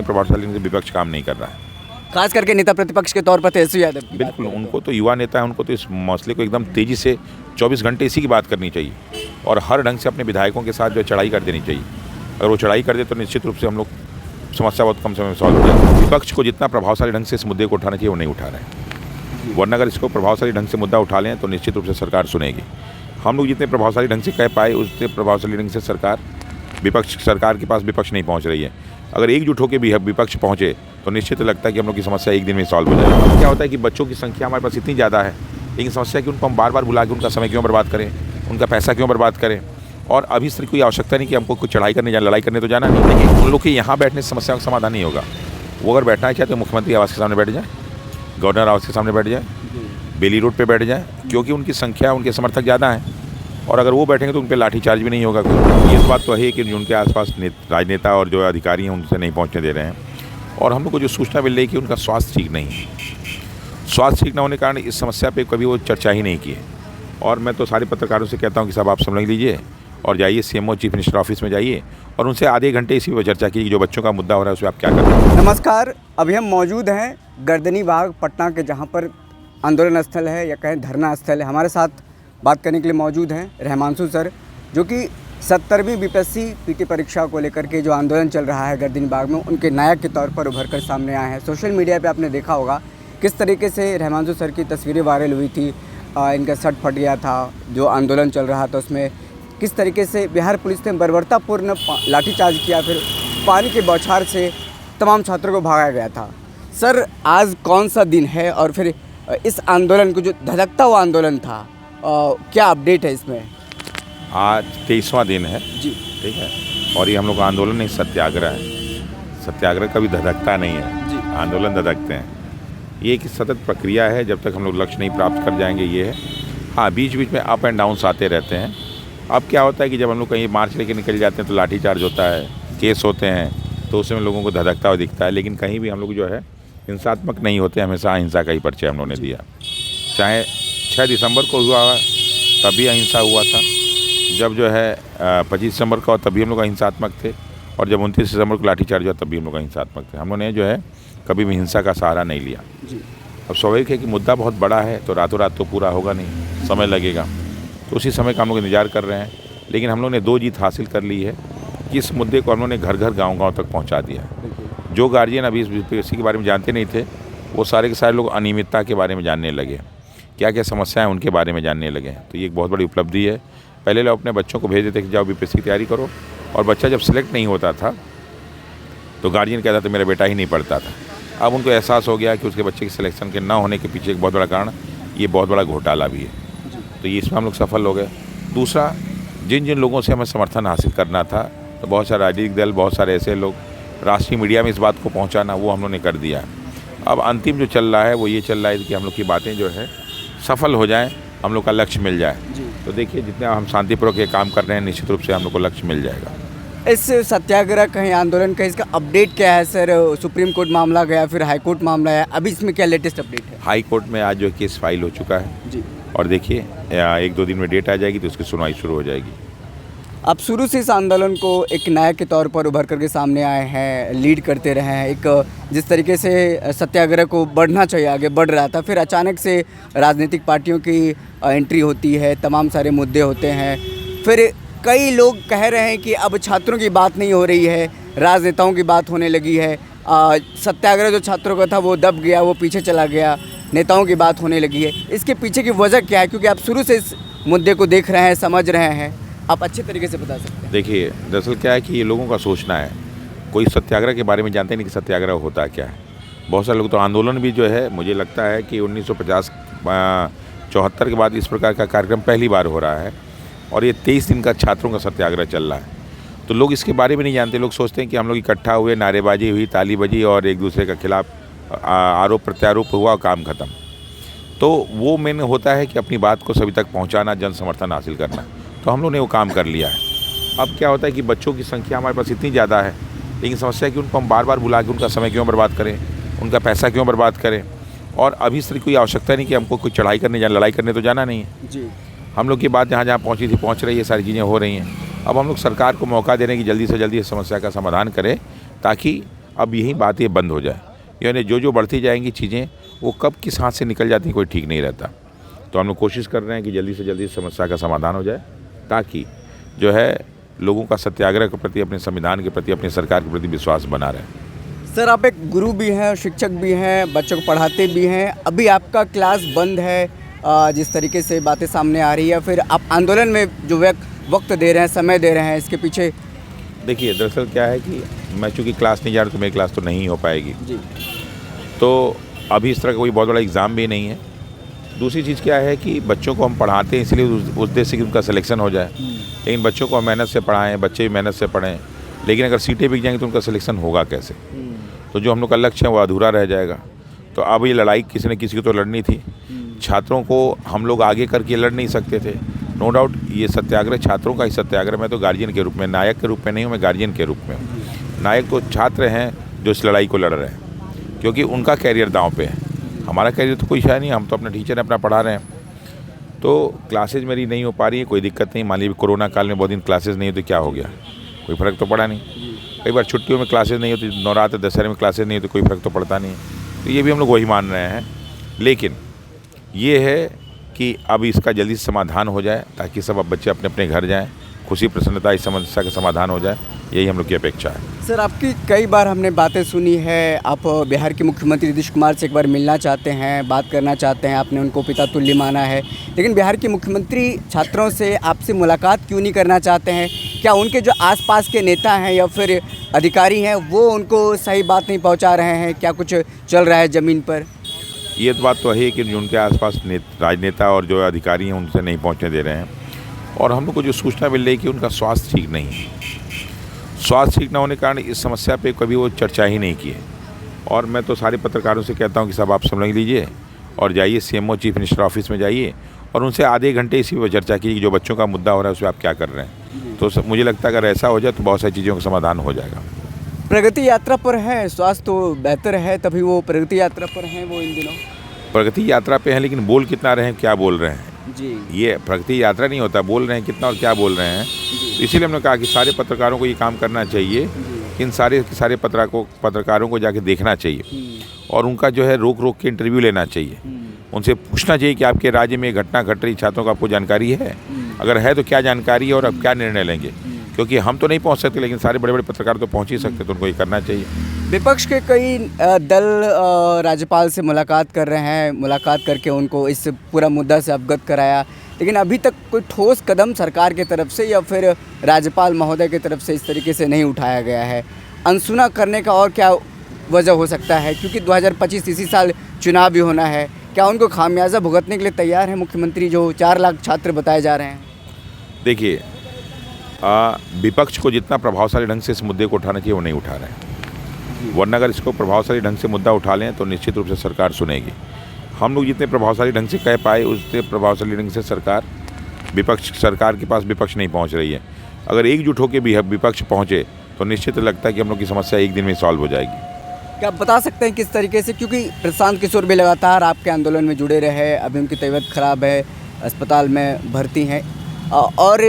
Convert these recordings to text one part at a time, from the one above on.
जितने प्रभावशाली ढंग से विपक्ष काम नहीं कर रहा है। खास करके नेता प्रतिपक्ष के तौर पर तेजस्वी यादव की बात बिल्कुल, उनको तो युवा नेता है, उनको तो इस मसले को एकदम तेज़ी से 24 घंटे इसी की बात करनी चाहिए और हर ढंग से अपने विधायकों के साथ जो चढ़ाई कर देनी चाहिए। अगर वो चढ़ाई कर दे तो निश्चित रूप से हम लोग समस्या बहुत कम समय में सॉल्व हो जाएगी। विपक्ष को जितना प्रभावशाली ढंग से इस मुद्दे को उठाना चाहिए वो नहीं उठा रहे हैं, वरना अगर इसको प्रभावशाली ढंग से मुद्दा उठा लें तो निश्चित रूप से सरकार सुनेगी। हम लोग जितने प्रभावशाली ढंग से कह पाए उतने प्रभावशाली ढंग से सरकार के पास विपक्ष नहीं पहुंच रही है। अगर एकजुट होकर भी विपक्ष पहुंचे तो निश्चित लगता है कि हम लोग की समस्या एक दिन में सॉल्व हो जाएगी। क्या होता है कि बच्चों की संख्या हमारे पास इतनी ज़्यादा है, लेकिन समस्या कि उनको हम बार बार बुला के उनका समय क्यों बर्बाद करें, उनका पैसा क्यों बर्बाद करें। और अभी से कोई आवश्यकता नहीं कि हमको कुछ चढ़ाई करने जाना, लड़ाई करने तो जाना नहीं, लेकिन उन लोग के यहाँ बैठने से समस्या का समाधान नहीं होगा। वो अगर बैठना चाहे तो मुख्यमंत्री आवास के सामने बैठ जाए, गवर्नर आवास के सामने बैठ जाए, बेली रोड पे बैठ जाए, क्योंकि उनकी संख्या, उनके समर्थक ज़्यादा हैं और अगर वो बैठेंगे तो उन पर लाठीचार्ज भी नहीं होगा। ये बात तो है कि उनके आसपास राजनेता और जो अधिकारी हैं उनसे नहीं पहुंचने दे रहे हैं। और हम लोग को जो सूचना मिल रही है कि उनका स्वास्थ्य ठीक नहीं है, स्वास्थ्य ठीक न होने के कारण इस समस्या पे कभी वो चर्चा ही नहीं की है। और मैं तो सारे पत्रकारों से कहता हूँ कि साहब आप समझ लीजिए और जाइए सीएमओ चीफ मिनिस्टर ऑफिस में जाइए और उनसे आधे घंटे इसी पर चर्चा की जो बच्चों का मुद्दा हो रहा है उस पर आप क्या कर रहे हैं। नमस्कार, अभी हम मौजूद हैं गर्दनी बाग पटना के, जहां पर आंदोलन स्थल है या कहें धरना स्थल है। हमारे साथ बात करने के लिए मौजूद हैं रहमांशु सर, जो कि 70वीं बीपीएससी पीटी परीक्षा को लेकर के जो आंदोलन चल रहा है गर्दनी बाग में, उनके नायक के तौर पर उभर कर सामने आए हैं। सोशल मीडिया पे आपने देखा होगा किस तरीके से रहमांशु सर की तस्वीरें वायरल हुई थी, इनका शर्ट फट गया था, जो आंदोलन चल रहा था उसमें किस तरीके से बिहार पुलिस ने बर्बरतापूर्ण लाठीचार्ज किया, फिर पानी के बौछार से तमाम छात्रों को भगाया गया था। सर, आज कौन सा दिन है और फिर इस आंदोलन को, जो धधकता हुआ आंदोलन था, क्या अपडेट है इसमें? आज 23वां दिन है जी, ठीक है, और ये हम लोग का आंदोलन नहीं सत्याग्रह है। सत्याग्रह कभी धधकता नहीं है जी, आंदोलन धधकते हैं। ये एक सतत प्रक्रिया है, जब तक हम लोग लक्ष्य नहीं प्राप्त कर जाएंगे ये है। हाँ, बीच बीच में अप एंड डाउन्स आते रहते हैं। अब क्या होता है कि जब हम लोग कहीं मार्च लेके निकल जाते हैं तो लाठीचार्ज होता है, केस होते हैं, तो उसमें लोगों को धधकता हुआ दिखता है। लेकिन कहीं भी हम लोग जो है हिंसात्मक नहीं होते, हमेशा अहिंसा का ही परिचय हम लोगों ने दिया। चाहे 6 दिसंबर को हुआ तभी अहिंसा हुआ था, जब जो है 25 दिसंबर का तभी हम लोग अहिंसात्मक थे, और जब 29 दिसंबर को लाठीचार्ज हुआ तभी हम लोग अहिंसात्मक थे। हम लोगों ने जो है कभी भी हिंसा का सहारा नहीं लिया। अब स्वाभाविक है कि मुद्दा बहुत बड़ा है तो रातों रात तो पूरा होगा नहीं, समय लगेगा, तो उसी समय का हम लोग इंतजार कर रहे हैं। लेकिन हम लोग ने 2 जीत हासिल कर ली है कि इस मुद्दे को हम लोग ने घर घर गाँव तक पहुँचा दिया है। जो गार्जियन अभी इस बीपीएससी के बारे में जानते नहीं थे, वो सारे के सारे लोग अनियमितता के बारे में जानने लगे, क्या क्या समस्याएं उनके बारे में जानने लगे हैं। तो ये एक बहुत बड़ी उपलब्धि है। पहले लोग अपने बच्चों को भेज देते कि जाओ बीपीएससी की तैयारी करो, और बच्चा जब सिलेक्ट नहीं होता था तो गार्जियन कहता था मेरा बेटा ही नहीं पढ़ता था। अब उनको एहसास हो गया कि उसके बच्चे के सिलेक्शन के ना होने के पीछे एक बहुत बड़ा कारण ये बहुत बड़ा घोटाला भी है। तो ये इसमें हम लोग सफल हो गए। दूसरा, जिन जिन लोगों से हमें समर्थन हासिल करना था, तो बहुत सारे राजनीतिक दल, बहुत सारे ऐसे लोग, राष्ट्रीय मीडिया में इस बात को पहुँचाना, वो हम लोग ने कर दिया है। अब अंतिम जो चल रहा है वो ये चल रहा है कि हम लोग की बातें जो है सफल हो जाएं, हम लोग का लक्ष्य मिल जाए। तो देखिए, जितने हम शांतिपूर्वक ये काम कर रहे हैं, निश्चित रूप से हम लोग को लक्ष्य मिल जाएगा। इस सत्याग्रह कहीं आंदोलन का इसका अपडेट क्या है सर? सुप्रीम कोर्ट मामला गया, फिर हाई कोर्ट मामला है, अभी इसमें क्या लेटेस्ट अपडेट है? हाई कोर्ट में आज जो केस फाइल हो चुका है जी, और देखिए 1-2 दिन में डेट आ जाएगी तो उसकी सुनवाई शुरू हो जाएगी। आप शुरू से इस आंदोलन को एक नायक के तौर पर उभर करके सामने आए हैं, लीड करते रहे हैं। एक जिस तरीके से सत्याग्रह को बढ़ना चाहिए आगे बढ़ रहा था, फिर अचानक से राजनीतिक पार्टियों की एंट्री होती है, तमाम सारे मुद्दे होते हैं। फिर कई लोग कह रहे हैं कि अब छात्रों की बात नहीं हो रही है, राजनेताओं की बात होने लगी है। सत्याग्रह जो छात्रों का था वो दब गया, वो पीछे चला गया, नेताओं की बात होने लगी है। इसके पीछे की वजह क्या है? क्योंकि आप शुरू से इस मुद्दे को देख रहे हैं, समझ रहे हैं, आप अच्छे तरीके से बता सकते हैं। देखिए, दरअसल क्या है कि ये लोगों का सोचना है, कोई सत्याग्रह के बारे में जानते नहीं कि सत्याग्रह होता क्या है। बहुत सारे लोग तो आंदोलन भी जो है, मुझे लगता है कि 1950-74 के बाद इस प्रकार का कार्यक्रम पहली बार हो रहा है, और ये 23 दिन का छात्रों का सत्याग्रह चल रहा है। तो लोग इसके बारे में नहीं जानते। लोग सोचते हैं कि हम लोग इकट्ठा हुए, नारेबाजी हुई, ताली बजी और एक दूसरे के खिलाफ आरोप प्रत्यारोप हुआ और काम खत्म। तो वो मेन होता है कि अपनी बात को सभी तक पहुंचाना, जन समर्थन हासिल करना। तो हम लोग ने वो काम कर लिया है। अब क्या होता है कि बच्चों की संख्या हमारे पास इतनी ज़्यादा है, लेकिन समस्या है कि उनको हम बार बार बुला के उनका समय क्यों बर्बाद करें, उनका पैसा क्यों बर्बाद करें। और अभी से कोई आवश्यकता नहीं कि हमको कोई चढ़ाई करने जाना, लड़ाई करने तो जाना नहीं है जी। हम लोग की बात जहाँ जहाँ पहुँची थी पहुँच रही है, सारी चीज़ें हो रही हैं। अब हम लोग सरकार को मौका दे रहे हैं कि जल्दी से जल्दी इस समस्या का समाधान करें, ताकि अब यही बात ये बंद हो जाए, यानी जो बढ़ती जाएंगी चीज़ें वो कब किस हाथ से निकल जाती हैं कोई ठीक नहीं रहता। तो हम लोग कोशिश कर रहे हैं कि जल्दी से जल्दी समस्या का समाधान हो जाए, ताकि जो है लोगों का सत्याग्रह के प्रति, अपने संविधान के प्रति, अपनी सरकार के प्रति विश्वास बना रहे। सर, आप एक गुरु भी हैं, शिक्षक भी हैं, बच्चों को पढ़ाते भी हैं। अभी आपका क्लास बंद है, जिस तरीके से बातें सामने आ रही है, फिर आप आंदोलन में जो वक्त दे रहे हैं, समय दे रहे हैं, इसके पीछे? देखिए, दरअसल क्या है कि मैं चूँकि क्लास नहीं जा रहा तो मेरी क्लास तो नहीं हो पाएगी जी। तो अभी इस तरह का कोई बहुत बड़ा एग्ज़ाम भी नहीं है। दूसरी चीज़ क्या है कि बच्चों को हम पढ़ाते हैं इसलिए उस उद्देश्य कि उनका सिलेक्शन हो जाए, लेकिन बच्चों को हम मेहनत से पढ़ाएं, बच्चे भी मेहनत से पढ़ें, लेकिन अगर सीटें बिक जाएंगी तो उनका सिलेक्शन होगा कैसे? तो जो हम लोग का लक्ष्य है वो अधूरा रह जाएगा। तो अब ये लड़ाई किसी न किसी को तो लड़नी थी। छात्रों को हम लोग आगे करके लड़ नहीं सकते थे। नो डाउट ये सत्याग्रह छात्रों का ही सत्याग्रह। मैं तो गार्जियन के रूप में, नायक के रूप में नहीं हूँ, मैं गार्जियन के रूप में हूँ। नायक तो छात्र हैं जो इस लड़ाई को लड़ रहे हैं, क्योंकि उनका कैरियर दांव पे है। हमारा कैरियर तो कोई है नहीं, हम तो अपने टीचर हैं, अपना पढ़ा रहे हैं। तो क्लासेज मेरी नहीं हो पा रही है, कोई दिक्कत नहीं। मान लीजिए कोरोना काल में बहुत दिन क्लासेज नहीं होती, क्या हो गया? कोई फ़र्क तो पड़ा नहीं। कई बार छुट्टियों में क्लासेज नहीं होती, नवरात्र दशहरे में क्लासेज नहीं होती, कोई फ़र्क तो पड़ता नहीं। तो ये भी हम लोग वही मान रहे हैं, लेकिन ये है कि अब इसका जल्दी से समाधान हो जाए, ताकि सब अब बच्चे अपने अपने घर जाएँ, खुशी प्रसन्नता इस समस्या का समाधान हो जाए, यही हम लोग की अपेक्षा है। सर, आपकी कई बार हमने बातें सुनी है, आप बिहार के मुख्यमंत्री नीतीश कुमार से एक बार मिलना चाहते हैं, बात करना चाहते हैं, आपने उनको पिता तुल्य माना है, लेकिन बिहार के मुख्यमंत्री छात्रों से आपसे मुलाकात क्यों नहीं करना चाहते हैं? क्या उनके जो आसपास के नेता हैं या फिर अधिकारी हैं वो उनको सही बात नहीं पहुंचा रहे हैं? क्या कुछ चल रहा है ज़मीन पर? ये तो बात तो है कि जो उनके आसपास राजनेता और जो अधिकारी हैं उनसे नहीं पहुंचने दे रहे हैं। और हम लोग को जो सूचना मिल रही है कि उनका स्वास्थ्य ठीक नहीं है। स्वास्थ्य ठीक न होने के कारण इस समस्या पे कभी वो चर्चा ही नहीं की है। और मैं तो सारे पत्रकारों से कहता हूं कि सब आप समझ लीजिए और जाइए सीएमओ चीफ मिनिस्टर ऑफिस में जाइए और उनसे आधे घंटे इसी पर चर्चा कीजिए कि जो बच्चों का मुद्दा हो रहा है उस पर आप क्या कर रहे हैं। तो मुझे लगता है अगर ऐसा हो जाए तो बहुत सारी चीज़ों का समाधान हो जाएगा। प्रगति यात्रा पर है, स्वास्थ्य तो बेहतर है, तभी वो प्रगति यात्रा पर हैं वो इन दिनों। प्रगति यात्रा पे हैं, लेकिन बोल कितना रहे हैं, क्या बोल रहे हैं जी। ये प्रगति यात्रा नहीं होता, बोल रहे हैं कितना और क्या बोल रहे हैं। इसीलिए हमने कहा कि सारे पत्रकारों को ये काम करना चाहिए, इन सारे पत्रकारों को जाके देखना चाहिए और उनका जो है रोक के इंटरव्यू लेना चाहिए। उनसे पूछना चाहिए कि आपके राज्य में घटना घट रही, छात्रों को आपको जानकारी है? अगर है तो क्या जानकारी है और अब क्या निर्णय लेंगे? क्योंकि हम तो नहीं पहुंच सकते, लेकिन सारे बड़े बड़े पत्रकार तो पहुंच ही सकते, तो उनको ये करना चाहिए। विपक्ष के कई दल राज्यपाल से मुलाकात कर रहे हैं, मुलाकात करके उनको इस पूरा मुद्दा से अवगत कराया, लेकिन अभी तक कोई ठोस कदम सरकार की तरफ से या फिर राज्यपाल महोदय की तरफ से इस तरीके से नहीं उठाया गया है। अनसुना करने का और क्या वजह हो सकता है? क्योंकि 2025 इसी साल चुनाव भी होना है। क्या उनको खामियाजा भुगतने के लिए तैयार है मुख्यमंत्री, जो 4 लाख छात्र बताए जा रहे हैं? देखिए, विपक्ष को जितना प्रभावशाली ढंग से इस मुद्दे को उठाना चाहिए वो नहीं उठा रहे हैं, वरना अगर इसको प्रभावशाली ढंग से मुद्दा उठा लें तो निश्चित रूप से सरकार सुनेगी। हम लोग जितने प्रभावशाली ढंग से कह पाए उतने प्रभावशाली ढंग से सरकार के पास विपक्ष नहीं पहुंच रही है। अगर एकजुट होकर भी विपक्ष पहुंचे तो निश्चित लगता है कि हम लोग की समस्या एक दिन में सॉल्व हो जाएगी। क्या आप बता सकते हैं किस तरीके से? क्योंकि प्रशांत किशोर भी लगातार आपके आंदोलन में जुड़े रहे, अभी उनकी तबीयत खराब है, अस्पताल में भर्ती हैं, और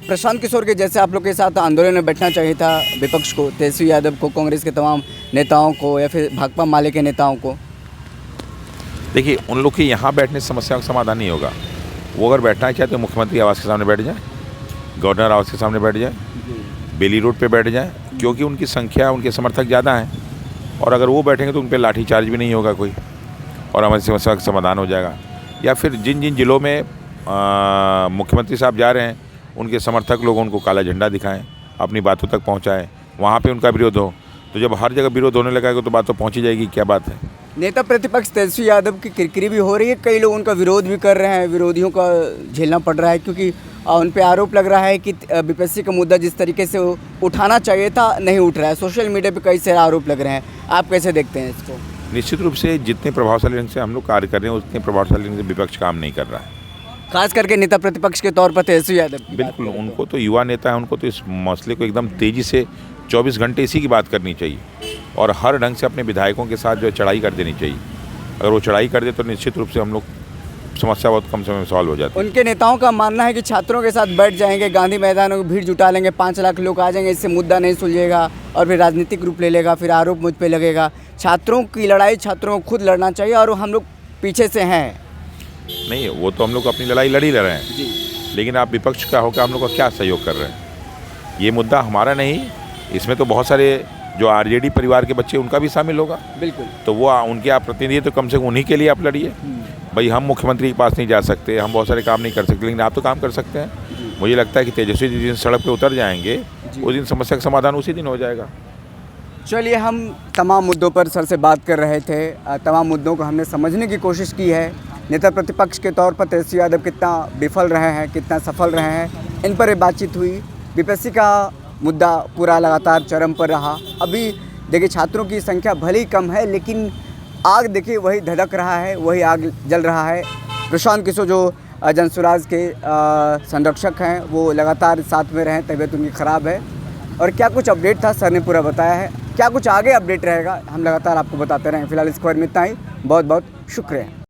प्रशांत किशोर के जैसे आप लोग के साथ आंदोलन में बैठना चाहिए था विपक्ष को, तेजस्वी यादव को, कांग्रेस के तमाम नेताओं को या फिर भाकपा माले के नेताओं को। देखिए, उन लोग के यहाँ बैठने से समस्या का समाधान नहीं होगा। वो अगर बैठना चाहे तो मुख्यमंत्री आवास के सामने बैठ जाए, गवर्नर आवास के सामने बैठ जाए, बेली रोड पे बैठ जाए, क्योंकि उनकी संख्या, उनके समर्थक ज़्यादा हैं और अगर वो बैठेंगे तो उन पर लाठी चार्ज भी नहीं होगा कोई और हमारी समस्या का समाधान हो जाएगा। या फिर जिन जिन जिलों में मुख्यमंत्री साहब जा रहे हैं उनके समर्थक लोग उनको काला झंडा दिखाएं, अपनी बातों तक पहुंचाएं, वहाँ पे उनका विरोध हो। तो जब हर जगह विरोध होने लगेगा तो बात तो पहुंच ही जाएगी, क्या बात है। नेता प्रतिपक्ष तेजस्वी यादव की किरकिरी भी हो रही है, कई लोग उनका विरोध भी कर रहे हैं, विरोधियों का झेलना पड़ रहा है, क्योंकि उन पे आरोप लग रहा है कि बीपीएससी का मुद्दा जिस तरीके से उठाना चाहिए था नहीं उठ रहा है। सोशल मीडिया पे कई सारे आरोप लग रहे हैं, आप कैसे देखते हैं इसको? निश्चित रूप से जितने प्रभावशाली ढंग से हम लोग कार्य कर रहे हैं उतने प्रभावशाली ढंग से विपक्ष काम नहीं कर रहा है, खास करके नेता प्रतिपक्ष के तौर पर तेजस्वी यादव। बिल्कुल, उनको तो युवा नेता है, उनको तो इस मसले को एकदम तेज़ी से 24 घंटे इसी की बात करनी चाहिए और हर ढंग से अपने विधायकों के साथ जो चढ़ाई कर देनी चाहिए। अगर वो चढ़ाई कर दे तो निश्चित रूप से हम लोग समस्या बहुत कम समय में सॉल्व हो जाती है। उनके नेताओं का मानना है कि छात्रों के साथ बैठ जाएंगे, गांधी मैदानों में भीड़ जुटा लेंगे, 5 लाख लोग आ जाएंगे, इससे मुद्दा नहीं सुलझेगा और फिर राजनीतिक रूप ले लेगा, फिर आरोप मुझ पे लगेगा। छात्रों की लड़ाई छात्रों को खुद लड़ना चाहिए और हम लोग पीछे से हैं। नहीं, वो तो हम लोग अपनी लड़ाई लड़ ही रहे हैं जी, लेकिन आप विपक्ष का होकर हम लोग का क्या सहयोग कर रहे हैं? ये मुद्दा हमारा नहीं, इसमें तो बहुत सारे जो आरजेडी परिवार के बच्चे उनका भी शामिल होगा। बिल्कुल। तो वो उनके आप प्रतिनिधि, तो कम से कम उन्हीं के लिए आप लड़िए। भाई हम मुख्यमंत्री के पास नहीं जा सकते, हम बहुत सारे काम नहीं कर सकते, लेकिन आप तो काम कर सकते हैं। मुझे लगता है कि तेजस्वी जी जिस दिन सड़क पे उतर जाएंगे उस दिन समस्या का समाधान उसी दिन हो जाएगा। चलिए, हम तमाम मुद्दों पर सर से बात कर रहे थे, तमाम मुद्दों को हमने समझने की कोशिश की है। नेता प्रतिपक्ष के तौर पर तेजस्वी यादव कितना विफल रहे हैं, कितना सफल रहे हैं, इन पर बातचीत हुई। बीपीएससी का मुद्दा पूरा लगातार चरम पर रहा। अभी देखिए, छात्रों की संख्या भले ही कम है लेकिन आग देखिए वही धधक रहा है, वही आग जल रहा है। प्रशांत किशोर जो जनसुराज के संरक्षक हैं वो लगातार साथ में रहे, तबीयत उनकी ख़राब है। और क्या कुछ अपडेट था सर ने पूरा बताया है, क्या कुछ आगे अपडेट रहेगा हम लगातार आपको बताते रहेंगे। फिलहाल इस खबर में इतना ही, बहुत बहुत शुक्रिया।